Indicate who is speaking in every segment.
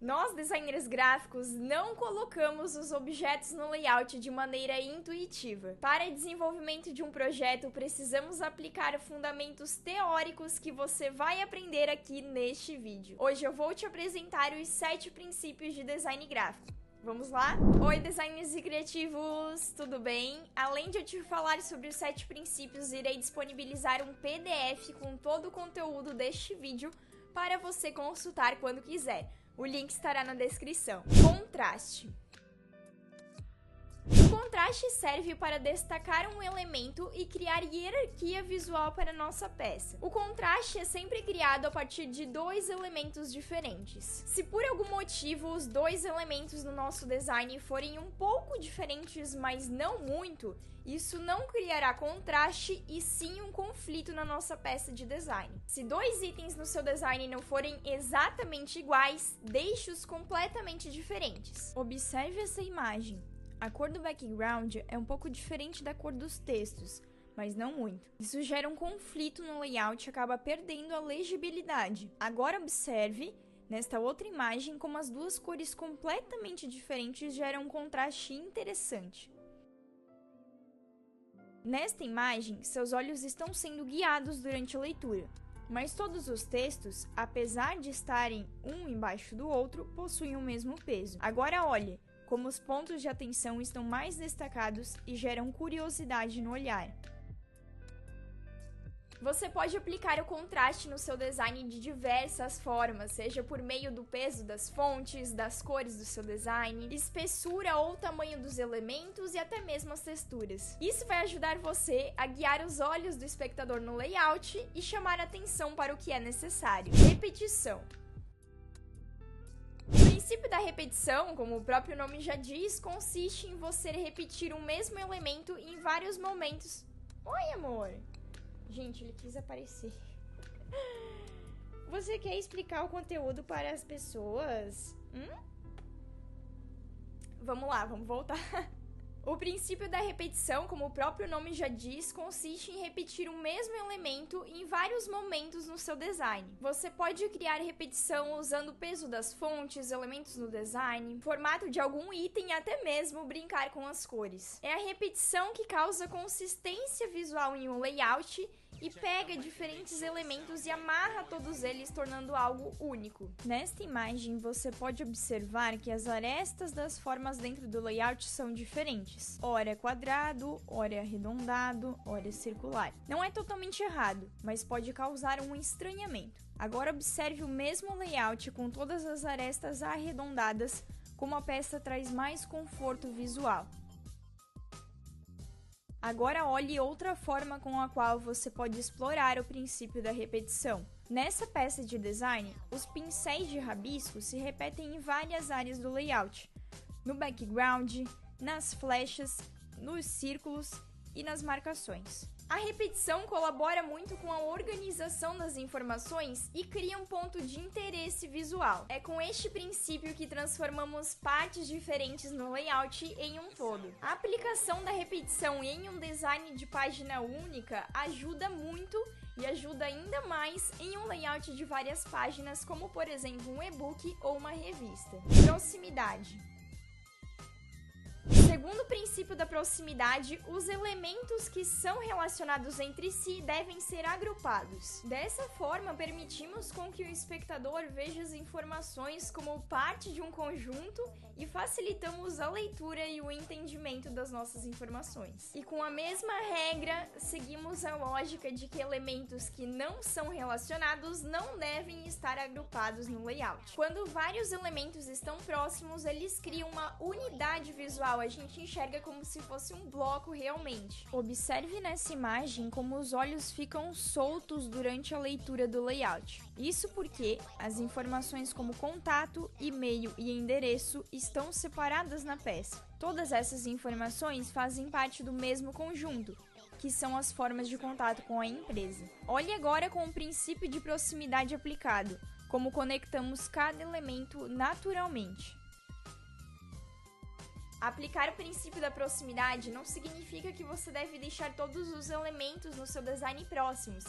Speaker 1: Nós, designers gráficos, não colocamos os objetos no layout de maneira intuitiva. Para o desenvolvimento de um projeto, precisamos aplicar fundamentos teóricos que você vai aprender aqui neste vídeo. Hoje eu vou te apresentar os 7 princípios de design gráfico. Vamos lá? Oi, designers e criativos, tudo bem? Além de eu te falar sobre os 7 princípios, irei disponibilizar um PDF com todo o conteúdo deste vídeo para você consultar quando quiser. O link estará na descrição. Contraste. O contraste serve para destacar um elemento e criar hierarquia visual para nossa peça. O contraste é sempre criado a partir de 2 elementos diferentes. Se por algum motivo os 2 elementos no nosso design forem um pouco diferentes, mas não muito, isso não criará contraste e sim um conflito na nossa peça de design. Se 2 itens no seu design não forem exatamente iguais, deixe-os completamente diferentes. Observe essa imagem. A cor do background é um pouco diferente da cor dos textos, mas não muito. Isso gera um conflito no layout e acaba perdendo a legibilidade. Agora observe, nesta outra imagem, como as 2 cores completamente diferentes geram um contraste interessante. Nesta imagem, seus olhos estão sendo guiados durante a leitura, mas todos os textos, apesar de estarem um embaixo do outro, possuem o mesmo peso. Agora olhe como os pontos de atenção estão mais destacados e geram curiosidade no olhar. Você pode aplicar o contraste no seu design de diversas formas, seja por meio do peso das fontes, das cores do seu design, espessura ou tamanho dos elementos e até mesmo as texturas. Isso vai ajudar você a guiar os olhos do espectador no layout e chamar atenção para o que é necessário. Repetição. O princípio da repetição, como o próprio nome já diz, consiste em você repetir o mesmo elemento em vários momentos. Oi, amor! Gente, ele quis aparecer. Você quer explicar o conteúdo para as pessoas? Vamos lá, vamos voltar. O princípio da repetição, como o próprio nome já diz, consiste em repetir o mesmo elemento em vários momentos no seu design. Você pode criar repetição usando o peso das fontes, elementos no design, formato de algum item e até mesmo brincar com as cores. É a repetição que causa consistência visual em um layout e pega diferentes elementos e amarra todos eles, tornando algo único. Nesta imagem, você pode observar que as arestas das formas dentro do layout são diferentes. Ora é quadrado, ora é arredondado, ora é circular. Não é totalmente errado, mas pode causar um estranhamento. Agora observe o mesmo layout com todas as arestas arredondadas, como a peça traz mais conforto visual. Agora olhe outra forma com a qual você pode explorar o princípio da repetição. Nessa peça de design, os pincéis de rabisco se repetem em várias áreas do layout, no background, nas flechas, nos círculos e nas marcações. A repetição colabora muito com a organização das informações e cria um ponto de interesse visual. É com este princípio que transformamos partes diferentes no layout em um todo. A aplicação da repetição em um design de página única ajuda muito e ajuda ainda mais em um layout de várias páginas, como por exemplo um e-book ou uma revista. Proximidade. Segundo o princípio da proximidade, os elementos que são relacionados entre si devem ser agrupados. Dessa forma, permitimos com que o espectador veja as informações como parte de um conjunto e facilitamos a leitura e o entendimento das nossas informações. E com a mesma regra, seguimos a lógica de que elementos que não são relacionados não devem estar agrupados no layout. Quando vários elementos estão próximos, eles criam uma unidade visual. A gente enxerga como se fosse um bloco realmente. Observe nessa imagem como os olhos ficam soltos durante a leitura do layout. Isso porque as informações como contato, e-mail e endereço estão separadas na peça. Todas essas informações fazem parte do mesmo conjunto, que são as formas de contato com a empresa. Olhe agora com o princípio de proximidade aplicado, como conectamos cada elemento naturalmente. Aplicar o princípio da proximidade não significa que você deve deixar todos os elementos no seu design próximos,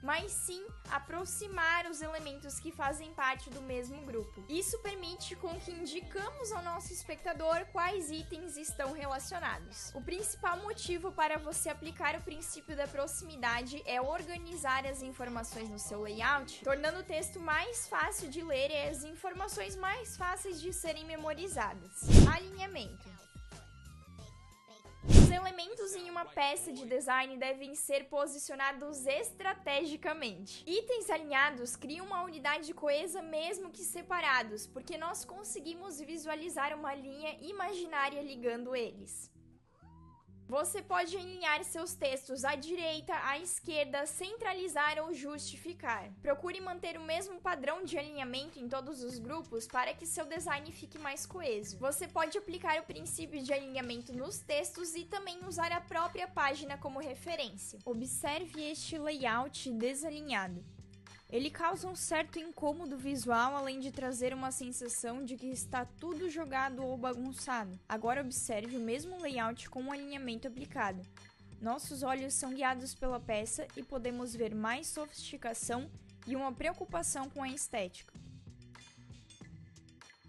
Speaker 1: mas sim aproximar os elementos que fazem parte do mesmo grupo. Isso permite com que indicamos ao nosso espectador quais itens estão relacionados. O principal motivo para você aplicar o princípio da proximidade é organizar as informações no seu layout, tornando o texto mais fácil de ler e as informações mais fáceis de serem memorizadas. Alinhamento. Os elementos em uma peça de design devem ser posicionados estrategicamente. Itens alinhados criam uma unidade coesa mesmo que separados, porque nós conseguimos visualizar uma linha imaginária ligando eles. Você pode alinhar seus textos à direita, à esquerda, centralizar ou justificar. Procure manter o mesmo padrão de alinhamento em todos os grupos para que seu design fique mais coeso. Você pode aplicar o princípio de alinhamento nos textos e também usar a própria página como referência. Observe este layout desalinhado. Ele causa um certo incômodo visual, além de trazer uma sensação de que está tudo jogado ou bagunçado. Agora observe o mesmo layout com um alinhamento aplicado. Nossos olhos são guiados pela peça e podemos ver mais sofisticação e uma preocupação com a estética.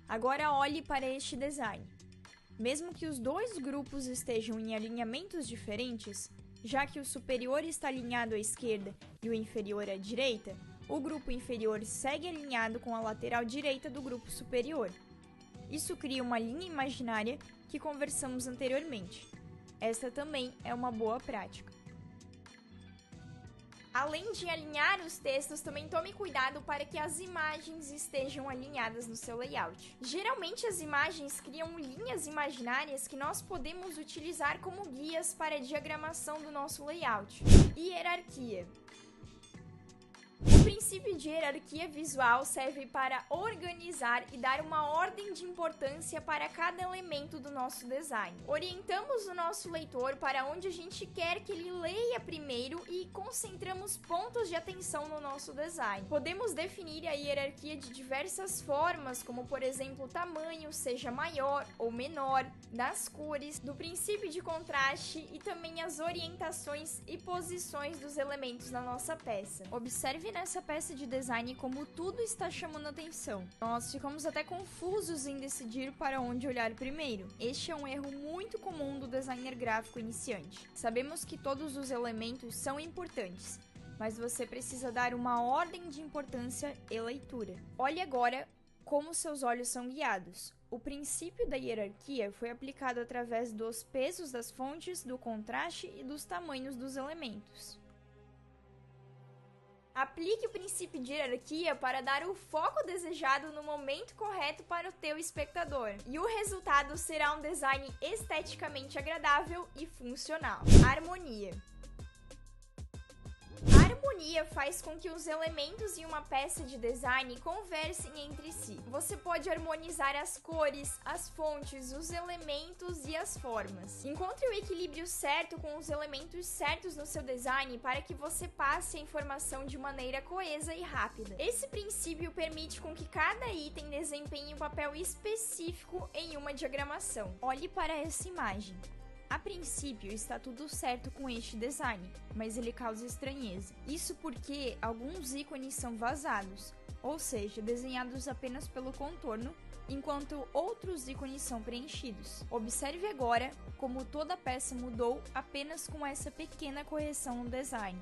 Speaker 1: Agora olhe para este design. Mesmo que os dois grupos estejam em alinhamentos diferentes, já que o superior está alinhado à esquerda e o inferior à direita, o grupo inferior segue alinhado com a lateral direita do grupo superior. Isso cria uma linha imaginária que conversamos anteriormente. Esta também é uma boa prática. Além de alinhar os textos, também tome cuidado para que as imagens estejam alinhadas no seu layout. Geralmente as imagens criam linhas imaginárias que nós podemos utilizar como guias para a diagramação do nosso layout. Hierarquia. O princípio de hierarquia visual serve para organizar e dar uma ordem de importância para cada elemento do nosso design. Orientamos o nosso leitor para onde a gente quer que ele leia primeiro e concentramos pontos de atenção no nosso design. Podemos definir a hierarquia de diversas formas, como por exemplo o tamanho, seja maior ou menor, das cores, do princípio de contraste e também as orientações e posições dos elementos na nossa peça. Observe nessa peça de design como tudo está chamando atenção. Nós ficamos até confusos em decidir para onde olhar primeiro. Este é um erro muito comum do designer gráfico iniciante. Sabemos que todos os elementos são importantes, mas você precisa dar uma ordem de importância e leitura. Olhe agora como seus olhos são guiados. O princípio da hierarquia foi aplicado através dos pesos das fontes, do contraste e dos tamanhos dos elementos. Aplique o princípio de hierarquia para dar o foco desejado no momento correto para o teu espectador. E o resultado será um design esteticamente agradável e funcional. Harmonia. A harmonia faz com que os elementos em uma peça de design conversem entre si. Você pode harmonizar as cores, as fontes, os elementos e as formas. Encontre o equilíbrio certo com os elementos certos no seu design para que você passe a informação de maneira coesa e rápida. Esse princípio permite com que cada item desempenhe um papel específico em uma diagramação. Olhe para essa imagem. A princípio está tudo certo com este design, mas ele causa estranheza. Isso porque alguns ícones são vazados, ou seja, desenhados apenas pelo contorno, enquanto outros ícones são preenchidos. Observe agora como toda a peça mudou apenas com essa pequena correção no design.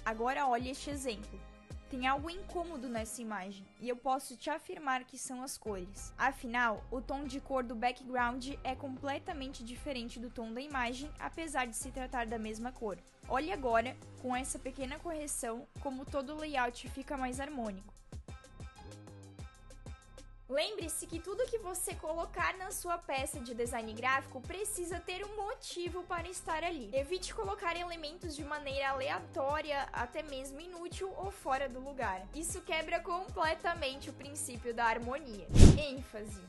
Speaker 1: Agora olhe este exemplo. Tem algo incômodo nessa imagem, e eu posso te afirmar que são as cores. Afinal, o tom de cor do background é completamente diferente do tom da imagem, apesar de se tratar da mesma cor. Olhe agora, com essa pequena correção, como todo o layout fica mais harmônico. Lembre-se que tudo que você colocar na sua peça de design gráfico precisa ter um motivo para estar ali. Evite colocar elementos de maneira aleatória, até mesmo inútil ou fora do lugar. Isso quebra completamente o princípio da harmonia. ênfase.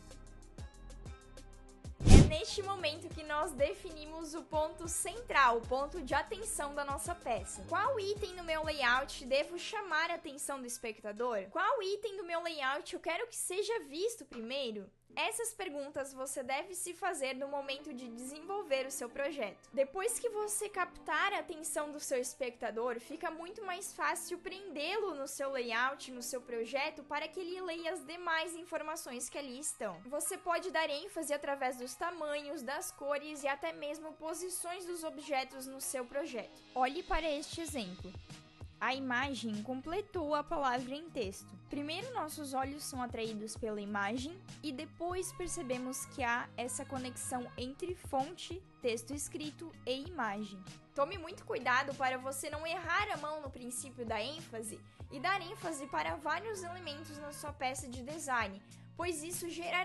Speaker 1: É neste momento que nós definimos o ponto central, o ponto de atenção da nossa peça. Qual item no meu layout devo chamar a atenção do espectador? Qual item do meu layout eu quero que seja visto primeiro? Essas perguntas você deve se fazer no momento de desenvolver o seu projeto. Depois que você captar a atenção do seu espectador, fica muito mais fácil prendê-lo no seu layout, no seu projeto, para que ele leia as demais informações que ali estão. Você pode dar ênfase através dos tamanhos, das cores e até mesmo posições dos objetos no seu projeto. Olhe para este exemplo. A imagem completou a palavra em texto. Primeiro, nossos olhos são atraídos pela imagem e depois percebemos que há essa conexão entre fonte, texto escrito e imagem. Tome muito cuidado para você não errar a mão no princípio da ênfase e dar ênfase para vários elementos na sua peça de design, pois isso gerará